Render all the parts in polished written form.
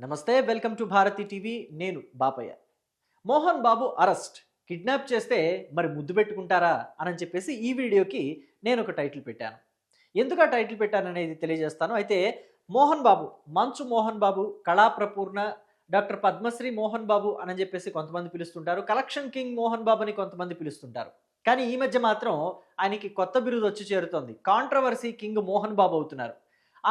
నమస్తే, welcome to Bharati TV. నేను Bapayya. Mohan Babu arrest. Kidnap చేస్తే మరి ముద్దు పెట్టుకుంటారా అని చెప్పేసి ఈ వీడియోకి నేను ఒక టైటిల్ పెట్టాను. ఎందుకు ఆ టైటిల్ పెట్టాననేది తెలియజేస్తాను. అయితే మోహన్ బాబు, మంచు మోహన్ బాబు, కళాప్రపూర్ణ, డాక్టర్ పద్మశ్రీ మోహన్ బాబు అని చెప్పేసి కొంతమంది పిలుస్తుంటారు. కలెక్షన్ కింగ్ మోహన్ బాబు అని కొంతమంది పిలుస్తుంటారు. కానీ ఈ మధ్య మాత్రం ఆయనకి కొత్త బిరుదు వచ్చి చేరుతోంది. కాంట్రవర్సీ కింగ్ మోహన్ బాబు అవుతున్నారు.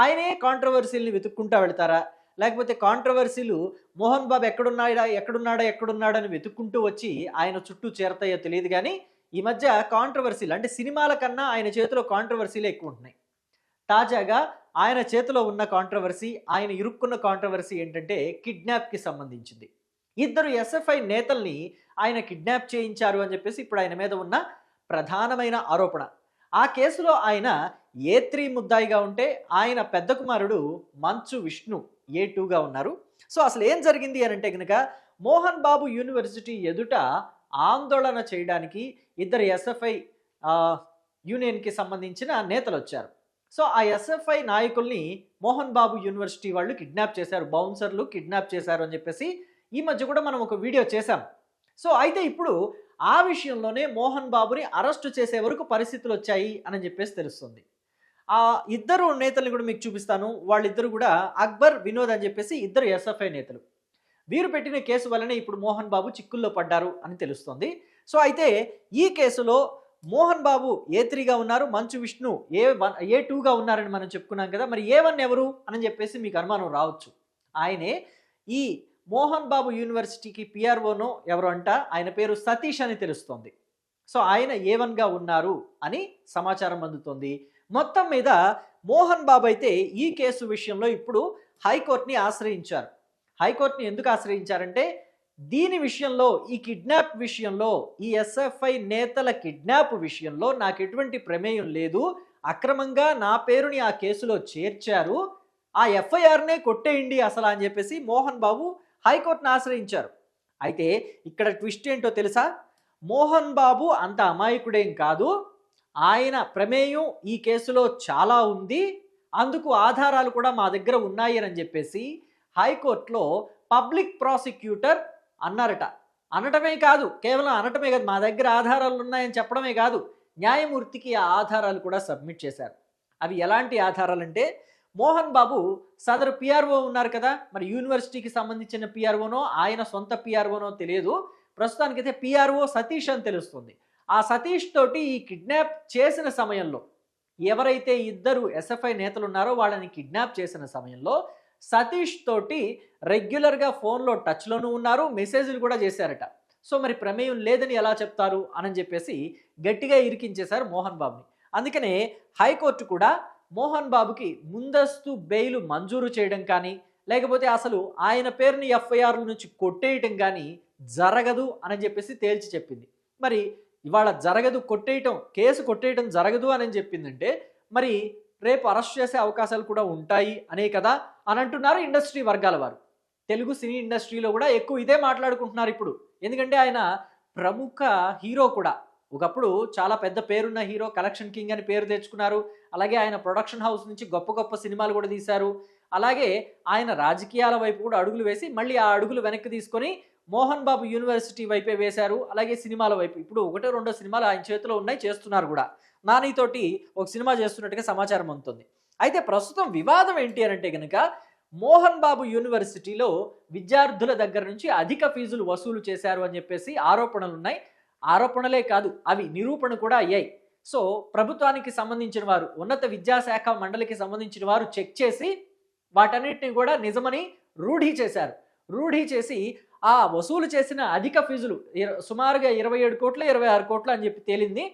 ఆయనే కాంట్రవర్సీల్ని వెతుక్కుంటా వెళ్తారా, లేకపోతే కాంట్రవర్సీలు మోహన్ బాబు ఎక్కడున్నాడా అని వెతుక్కుంటూ వచ్చి ఆయన చుట్టూ చేరతాయో తెలియదు. కానీ ఈ మధ్య కాంట్రవర్సీలు అంటే సినిమాల కన్నా ఆయన చేతిలో కాంట్రవర్సీలే ఎక్కువ ఉంటున్నాయి. తాజాగా ఆయన చేతిలో ఉన్న కాంట్రవర్సీ, ఆయన ఇరుక్కున్న కాంట్రవర్సీ ఏంటంటే కిడ్నాప్కి సంబంధించింది. ఇద్దరు ఎస్ఎఫ్ఐ నేతల్ని ఆయన కిడ్నాప్ చేయించారు అని చెప్పేసి ఇప్పుడు ఆయన మీద ఉన్న ప్రధానమైన ఆరోపణ. ఆ కేసులో ఆయన ఏ3 ముద్దాయిగా ఉంటే ఆయన పెద్ద కుమారుడు మంచు విష్ణు ఏ2గా ఉన్నారు. సో అసలు ఏం జరిగింది అని అంటే కనుక, మోహన్ బాబు యూనివర్సిటీ ఎదుట ఆందోళన చేయడానికి ఇద్దరు ఎస్ఎఫ్ఐ యూనియన్కి సంబంధించిన నేతలు వచ్చారు. సో ఆ ఎస్ఎఫ్ఐ నాయకుల్ని మోహన్ బాబు యూనివర్సిటీ వాళ్ళు కిడ్నాప్ చేశారు, బౌన్సర్లు కిడ్నాప్ చేశారు అని చెప్పేసి ఈ మధ్య కూడా మనం ఒక వీడియో చేశాం. సో అయితే ఇప్పుడు ఆ విషయంలోనే మోహన్ బాబుని అరెస్టు చేసే వరకు పరిస్థితులు వచ్చాయి అని చెప్పేసి తెలుస్తుంది. ఆ ఇద్దరు నేతల్ని కూడా మీకు చూపిస్తాను. వాళ్ళిద్దరు కూడా అక్బర్, వినోద్ అని చెప్పేసి ఇద్దరు ఎస్ఎఫ్ఐ నేతలు. వీరు పెట్టిన కేసు వల్లనే ఇప్పుడు మోహన్ బాబు చిక్కుల్లో పడ్డారు అని తెలుస్తుంది. సో అయితే ఈ కేసులో మోహన్ బాబు ఏ3గా ఉన్నారు, మంచు విష్ణు ఏ2గా ఉన్నారని మనం చెప్పుకున్నాం కదా. మరి ఏ1 ఎవరు అని చెప్పేసి మీకు అనుమానం రావచ్చు. ఆయనే ఈ మోహన్ బాబు యూనివర్సిటీకి పిఆర్ఓనో ఎవరు అంట, ఆయన పేరు సతీష్ అని తెలుస్తోంది. సో ఆయన ఏ1గా ఉన్నారు అని సమాచారం అందుతోంది. మొత్తం మీద మోహన్ బాబు అయితే ఈ కేసు విషయంలో ఇప్పుడు హైకోర్టుని ఆశ్రయించారు. హైకోర్టుని ఎందుకు ఆశ్రయించారంటే, దీని విషయంలో, ఈ కిడ్నాప్ విషయంలో, ఈ ఎస్ఎఫ్ఐ నేతల కిడ్నాప్ విషయంలో నాకు ఎటువంటి ప్రమేయం లేదు, అక్రమంగా నా పేరుని ఆ కేసులో చేర్చారు, ఆ ఎఫ్ఐఆర్నే కొట్టేయండి అసలు అని చెప్పేసి మోహన్ బాబు హైకోర్టుని ఆశ్రయించారు. అయితే ఇక్కడ ట్విస్ట్ ఏంటో తెలుసా? మోహన్ బాబు అంత అమాయకుడేం కాదు, ఆయన ప్రమేయం ఈ కేసులో చాలా ఉంది, అందుకు ఆధారాలు కూడా మా దగ్గర ఉన్నాయి అని చెప్పేసి హైకోర్టులో పబ్లిక్ ప్రాసిక్యూటర్ అన్నారట. అనటమే కాదు, కేవలం అనటమే కాదు, మా దగ్గర ఆధారాలు ఉన్నాయని చెప్పడమే కాదు, న్యాయమూర్తికి ఆ ఆధారాలు కూడా సబ్మిట్ చేశారు. అవి ఎలాంటి ఆధారాలంటే, మోహన్ బాబు సదరు పిఆర్ఓ ఉన్నారు కదా, మరి యూనివర్సిటీకి సంబంధించిన పిఆర్ఓనో ఆయన సొంత పిఆర్ఓనో తెలియదు, ప్రస్తుతానికైతే పిఆర్ఓ సతీష్ అని తెలుస్తుంది. ఆ సతీష్ తోటి ఈ కిడ్నాప్ చేసిన సమయంలో, ఎవరైతే ఇద్దరు ఎస్ఎఫ్ఐ నేతలు ఉన్నారో వాళ్ళని కిడ్నాప్ చేసిన సమయంలో సతీష్ తోటి రెగ్యులర్గా ఫోన్లో టచ్లోనూ ఉన్నారు, మెసేజ్లు కూడా చేశారట. సో మరి ప్రమేయం లేదని ఎలా చెప్తారు అని చెప్పేసి గట్టిగా ఇరికించేశారు మోహన్ బాబుని. అందుకనే హైకోర్టు కూడా మోహన్ బాబుకి ముందస్తు బెయిల్ మంజూరు చేయడం కానీ, లేకపోతే అసలు ఆయన పేరుని ఎఫ్ఐఆర్ల నుంచి కొట్టేయటం కానీ జరగదు అని చెప్పేసి తేల్చి చెప్పింది. మరి ఇవాళ జరగదు, కేసు కొట్టేయటం జరగదు అని చెప్పిందంటే మరి రేపు అరెస్ట్ చేసే అవకాశాలు కూడా ఉంటాయి అనే కదా అని అంటున్నారు ఇండస్ట్రీ వర్గాల వారు. తెలుగు సినీ ఇండస్ట్రీలో కూడా ఎక్కువ ఇదే మాట్లాడుకుంటున్నారు ఇప్పుడు. ఎందుకంటే ఆయన ప్రముఖ హీరో కూడా, ఒకప్పుడు చాలా పెద్ద పేరున్న హీరో, కలెక్షన్ కింగ్ అని పేరు తెచ్చుకున్నారు. అలాగే ఆయన ప్రొడక్షన్ హౌస్ నుంచి గొప్ప గొప్ప సినిమాలు కూడా తీశారు. అలాగే ఆయన రాజకీయాల వైపు కూడా అడుగులు వేసి మళ్ళీ ఆ అడుగులు వెనక్కి తీసుకొని మోహన్ బాబు యూనివర్సిటీ వైపే వేశారు. అలాగే సినిమాల వైపు ఇప్పుడు 1-2 సినిమాలు ఆయన చేతిలో ఉన్నాయి, చేస్తున్నారు కూడా. నానితోటి ఒక సినిమా చేస్తున్నట్టుగా సమాచారం అందుతుంది. అయితే ప్రస్తుతం వివాదం ఏంటి అని అంటే కనుక, మోహన్ బాబు యూనివర్సిటీలో విద్యార్థుల దగ్గర నుంచి అధిక ఫీజులు వసూలు చేశారు అని చెప్పేసి ఆరోపణలు ఉన్నాయి. ఆరోపణలే కాదు, అవి నిరూపణ కూడా అయ్యాయి. సో ప్రభుత్వానికి సంబంధించిన వారు, ఉన్నత విద్యాశాఖ మండలికి సంబంధించిన వారు చెక్ చేసి వాటన్నిటిని కూడా నిజమని రూఢీ చేశారు. రూఢీ చేసి ఆ వసూలు చేసిన అధిక ఫీజులు సుమారుగా 27 కోట్లు 26 కోట్లు అని చెప్పి తేలింది.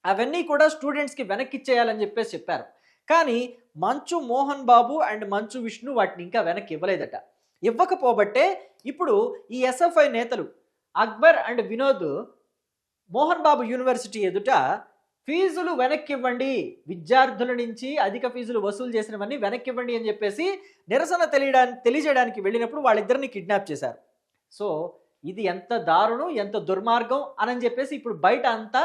అవన్నీ కూడా స్టూడెంట్స్కి వెనక్కి ఇచ్చేయాలని చెప్పేసి చెప్పారు. కానీ మంచు మోహన్ బాబు అండ్ మంచు విష్ణు వాటిని ఇంకా వెనక్కి ఇవ్వలేదట. ఇవ్వకపోబట్టే ఇప్పుడు ఈ ఎస్ఎఫ్ఐ నేతలు అక్బర్ అండ్ వినోద్ మోహన్ బాబు యూనివర్సిటీ ఎదుట ఫీజులు వెనక్కి ఇవ్వండి, విద్యార్థుల నుంచి అధిక ఫీజులు వసూలు చేసినవన్నీ వెనక్కి ఇవ్వండి అని చెప్పేసి నిరసన తెలియజేయడానికి వెళ్ళినప్పుడు వాళ్ళిద్దరిని కిడ్నాప్ చేశారు. సో ఇది ఎంత దారుణం, ఎంత దుర్మార్గం అని చెప్పేసి ఇప్పుడు బయట అంతా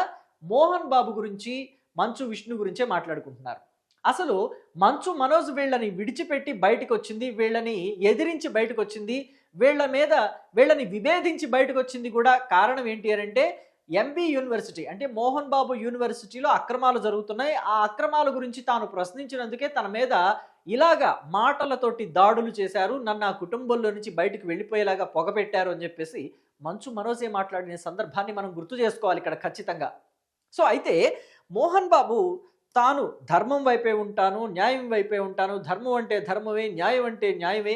మోహన్ బాబు గురించి, మంచు విష్ణు గురించే మాట్లాడుకుంటున్నారు. అసలు మంచు మనోజ్ వీళ్ళని విడిచిపెట్టి బయటకొచ్చింది, వీళ్ళని ఎదిరించి బయటకొచ్చింది, వీళ్ళని విభేదించి బయటకొచ్చింది కూడా కారణం ఏంటి అనంటే ఎంబీ యూనివర్సిటీ అంటే మోహన్ బాబు యూనివర్సిటీలో అక్రమాలు జరుగుతున్నాయి. ఆ అక్రమాల గురించి తాను ప్రశ్నించినందుకే తన మీద ఇలాగా మాటలతోటి దాడులు చేశారు. నన్ను ఆ కుటుంబంలో నుంచి బయటకు వెళ్ళిపోయేలాగా పొగబెట్టారు అని చెప్పేసి మంచు మనోజే మాట్లాడిన సందర్భాన్ని మనం గుర్తు చేసుకోవాలి ఇక్కడ ఖచ్చితంగా. సో అయితే మోహన్ బాబు తాను ధర్మం వైపే ఉంటాను, న్యాయం వైపే ఉంటాను, ధర్మం అంటే ధర్మమే, న్యాయం అంటే న్యాయమే,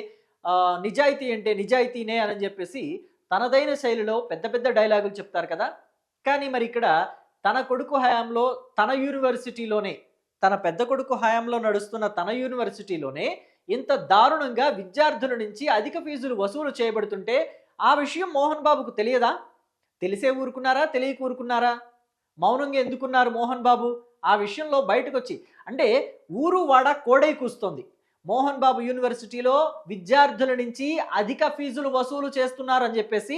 నిజాయితీ అంటే నిజాయితీనే అని చెప్పేసి తనదైన శైలిలో పెద్ద పెద్ద డైలాగులు చెప్తారు కదా. కానీ మరి ఇక్కడ తన కొడుకు హయాంలో తన యూనివర్సిటీలోనే, తన పెద్ద కొడుకు హయాంలో నడుస్తున్న తన యూనివర్సిటీలోనే ఇంత దారుణంగా విద్యార్థుల నుంచి అధిక ఫీజులు వసూలు చేయబడుతుంటే ఆ విషయం మోహన్ బాబుకు తెలియదా? తెలిసే ఊరుకున్నారా? తెలియక ఊరుకున్నారా? మౌనంగా ఎందుకున్నారు మోహన్ బాబు? ఆ విషయంలో బయటకొచ్చి అంటే ఊరు వాడ కోడై కూస్తోంది. మోహన్ బాబు యూనివర్సిటీలో విద్యార్థుల నుంచి అధిక ఫీజులు వసూలు చేస్తున్నారని చెప్పేసి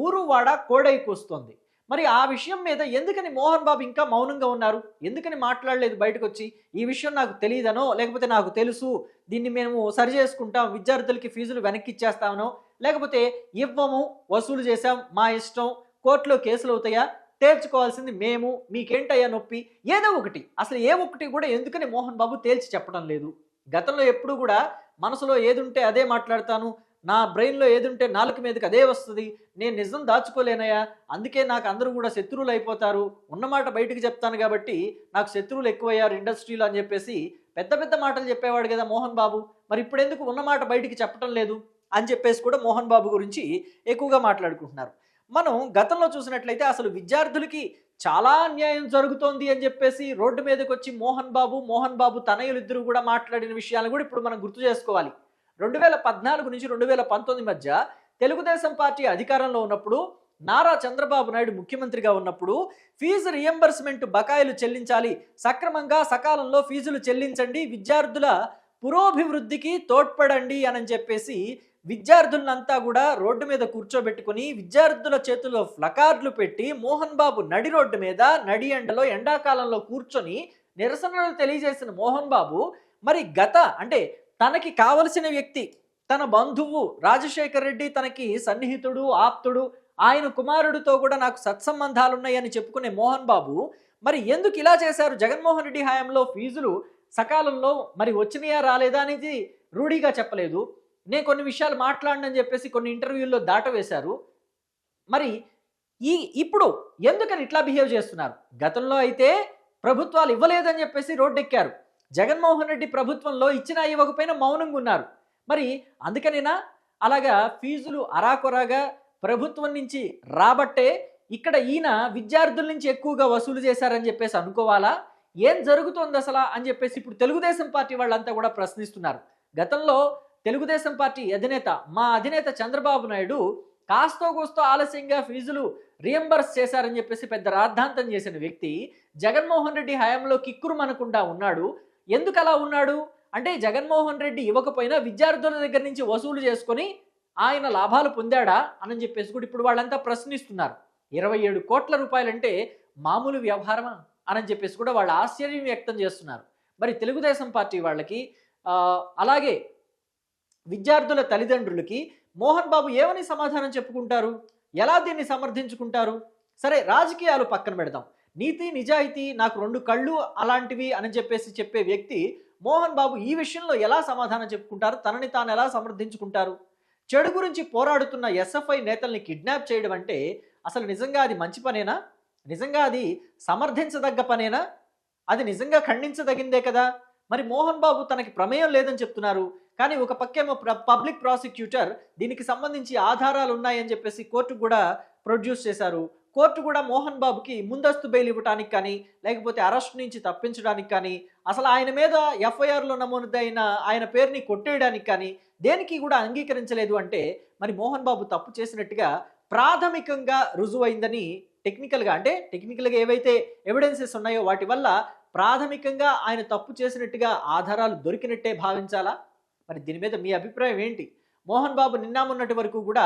ఊరు వాడ కోడై కూస్తోంది. మరి ఆ విషయం మీద ఎందుకని మోహన్ బాబు ఇంకా మౌనంగా ఉన్నారు? ఎందుకని మాట్లాడలేదు బయటకొచ్చి? ఈ విషయం నాకు తెలియదనో, లేకపోతే నాకు తెలుసు, దీన్ని మేము సరి చేసుకుంటాం, విద్యార్థులకి ఫీజులు వెనక్కి ఇచ్చేస్తామనో, లేకపోతే ఇవ్వము, వసూలు చేశాం, మా ఇష్టం, కోర్టులో కేసులు అవుతాయా, తేల్చుకోవాల్సింది మేము, మీకేంటయ్యా నొప్పి, ఏదో ఒకటి. అసలు ఏ ఒక్కటి కూడా ఎందుకని మోహన్ బాబు తేల్చి చెప్పడం లేదు? గతంలో ఎప్పుడు కూడా మనసులో ఏదుంటే అదే మాట్లాడతాను, నా బ్రెయిన్లో ఏదుంటే నాలుక మీదకి అదే వస్తుంది, నేను నిజం దాచుకోలేనయ్యా, అందుకే నాకు అందరూ కూడా శత్రువులు అయిపోతారు, ఉన్నమాట బయటికి చెప్తాను కాబట్టి నాకు శత్రువులు ఎక్కువయ్యారు ఇండస్ట్రీలో అని చెప్పేసి పెద్ద పెద్ద మాటలు చెప్పేవాడు కదా మోహన్ బాబు. మరి ఇప్పుడు ఎందుకు ఉన్నమాట బయటికి చెప్పడం లేదు అని చెప్పేసి కూడా మోహన్ బాబు గురించి ఎక్కువగా మాట్లాడుకుంటున్నారు. మనం గతంలో చూసినట్లయితే అసలు విద్యార్థులకి చాలా అన్యాయం జరుగుతోంది అని చెప్పేసి రోడ్డు మీదకి వచ్చి మోహన్ బాబు తనయులిద్దరూ కూడా మాట్లాడిన విషయాలను కూడా ఇప్పుడు మనం గుర్తు చేసుకోవాలి. 2014 నుంచి 2019 మధ్య తెలుగుదేశం పార్టీ అధికారంలో ఉన్నప్పుడు, నారా చంద్రబాబు నాయుడు ముఖ్యమంత్రిగా ఉన్నప్పుడు ఫీజు రియంబర్స్మెంట్ బకాయిలు చెల్లించాలి, సక్రమంగా సకాలంలో ఫీజులు చెల్లించండి, విద్యార్థుల పురోభివృద్ధికి తోడ్పడండి అని చెప్పేసి విద్యార్థులంతా కూడా రోడ్డు మీద కూర్చోబెట్టుకుని విద్యార్థుల చేతుల్లో ఫ్లకార్డులు పెట్టి మోహన్ బాబు నడి రోడ్డు మీద నడి ఎండలో ఎండాకాలంలో కూర్చొని నిరసనలు తెలియజేసిన మోహన్ బాబు మరి అంటే తనకి కావలసిన వ్యక్తి, తన బంధువు రాజశేఖర్ రెడ్డి తనకి సన్నిహితుడు, ఆప్తుడు, ఆయన కుమారుడితో కూడా నాకు సత్సంబంధాలున్నాయని చెప్పుకునే మోహన్ బాబు మరి ఎందుకు ఇలా చేశారు? జగన్మోహన్ రెడ్డి హయాంలో ఫీజులు సకాలంలో మరి వచ్చినాయా రాలేదా అనేది రూఢీగా చెప్పలేదు. నేను కొన్ని విషయాలు మాట్లాడనని చెప్పేసి కొన్ని ఇంటర్వ్యూల్లో దాటవేశారు. మరి ఇప్పుడు ఎందుకని ఇట్లా బిహేవ్ చేస్తున్నారు? గతంలో అయితే ప్రభుత్వాలు ఇవ్వలేదని చెప్పేసి రోడ్డెక్కారు. జగన్మోహన్ రెడ్డి ప్రభుత్వంలో ఇచ్చినా ఇవ్వకపోయినా మౌనంగా ఉన్నారు. మరి అందుకనేనా అలాగా ఫీజులు అరాకొరాగా ప్రభుత్వం నుంచి రాబట్టే ఇక్కడ ఈయన విద్యార్థుల నుంచి ఎక్కువగా వసూలు చేశారని చెప్పేసి అనుకోవాలా? ఏం జరుగుతోంది అసలు అని చెప్పేసి ఇప్పుడు తెలుగుదేశం పార్టీ వాళ్ళంతా కూడా ప్రశ్నిస్తున్నారు. గతంలో తెలుగుదేశం పార్టీ మా అధినేత చంద్రబాబు నాయుడు కాస్తో కూస్తో ఆలస్యంగా ఫీజులు రియంబర్స్ చేశారని చెప్పేసి పెద్ద రాద్ధాంతం చేసిన వ్యక్తి జగన్మోహన్ రెడ్డి హయాంలో కిక్కురుమనకుండా ఉన్నాడు. ఎందుకు అలా ఉన్నాడు అంటే జగన్మోహన్ రెడ్డి ఇవ్వకపోయినా విద్యార్థుల దగ్గర నుంచి వసూలు చేసుకొని ఆయన లాభాలు పొందాడా అని చెప్పేసి కూడా ఇప్పుడు వాళ్ళంతా ప్రశ్నిస్తున్నారు. 27 కోట్ల రూపాయలంటే మామూలు వ్యవహారమా అని చెప్పేసి కూడా వాళ్ళు ఆశ్చర్యం వ్యక్తం చేస్తున్నారు. మరి తెలుగుదేశం పార్టీ వాళ్ళకి అలాగే విద్యార్థుల తల్లిదండ్రులకి మోహన్ బాబు ఏమని సమాధానం చెప్పుకుంటారు? ఎలా దీన్ని సమర్థించుకుంటారు? సరే, రాజకీయాలు పక్కన పెడదాం. నీతి నిజాయితీ నాకు 2 కళ్ళు అలాంటివి అని చెప్పేసి చెప్పే వ్యక్తి మోహన్ బాబు ఈ విషయంలో ఎలా సమాధానం చెప్పుకుంటారు? తనని తాను ఎలా సమర్థించుకుంటారు? చెడు గురించి పోరాడుతున్న ఎస్ఎఫ్ఐ నేతల్ని కిడ్నాప్ చేయడం అంటే అసలు నిజంగా అది మంచి పనేనా? నిజంగా అది సమర్థించదగ్గ పనేనా? అది నిజంగా ఖండించదగిందే కదా. మరి మోహన్ బాబు తనకి ప్రమేయం లేదని చెప్తున్నారు, కానీ ఒక పక్కేమో పబ్లిక్ ప్రాసిక్యూటర్ దీనికి సంబంధించి ఆధారాలు ఉన్నాయని చెప్పేసి కోర్టుకు కూడా ప్రొడ్యూస్ చేశారు. కోర్టు కూడా మోహన్ బాబుకి ముందస్తు బెయిల్ ఇవ్వడానికి కానీ, లేకపోతే అరెస్ట్ నుంచి తప్పించడానికి కానీ, అసలు ఆయన మీద ఎఫ్ఐఆర్లో నమోదైన ఆయన పేరుని కొట్టేయడానికి కానీ దేనికి కూడా అంగీకరించలేదు. అంటే మరి మోహన్ బాబు తప్పు చేసినట్టుగా ప్రాథమికంగా రుజువైందని టెక్నికల్గా ఏవైతే ఎవిడెన్సెస్ ఉన్నాయో వాటి వల్ల ప్రాథమికంగా ఆయన తప్పు చేసినట్టుగా ఆధారాలు దొరికినట్టే భావించాలా? మరి దీని మీద మీ అభిప్రాయం ఏంటి? మోహన్ బాబు నిన్న మొన్నటి వరకు కూడా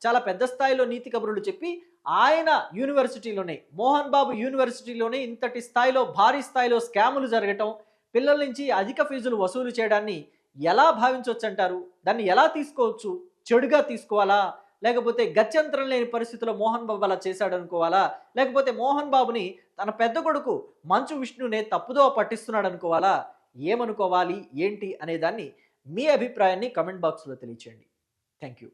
చాలా పెద్ద స్థాయిలో నీతి కబుర్లు చెప్పి ఆయన యూనివర్సిటీలోనే, మోహన్ బాబు యూనివర్సిటీలోనే ఇంతటి స్థాయిలో భారీ స్థాయిలో స్కాములు జరగటం, పిల్లల నుంచి అధిక ఫీజులు వసూలు చేయడాన్ని ఎలా భావించవచ్చంటారు? దాన్ని ఎలా తీసుకోవచ్చు? చెడుగా తీసుకోవాలా? లేకపోతే గత్యంతరం లేని పరిస్థితిలో మోహన్ బాబు అలా చేశాడనుకోవాలా? లేకపోతే మోహన్ బాబుని తన పెద్ద కొడుకు మంచు విష్ణునే తప్పుదోవ పట్టిస్తున్నాడనుకోవాలా? ఏమనుకోవాలి? ఏంటి? అనే దాన్ని మీ అభిప్రాయాన్ని కామెంట్ బాక్స్‌లో తెలియచేయండి. Thank you.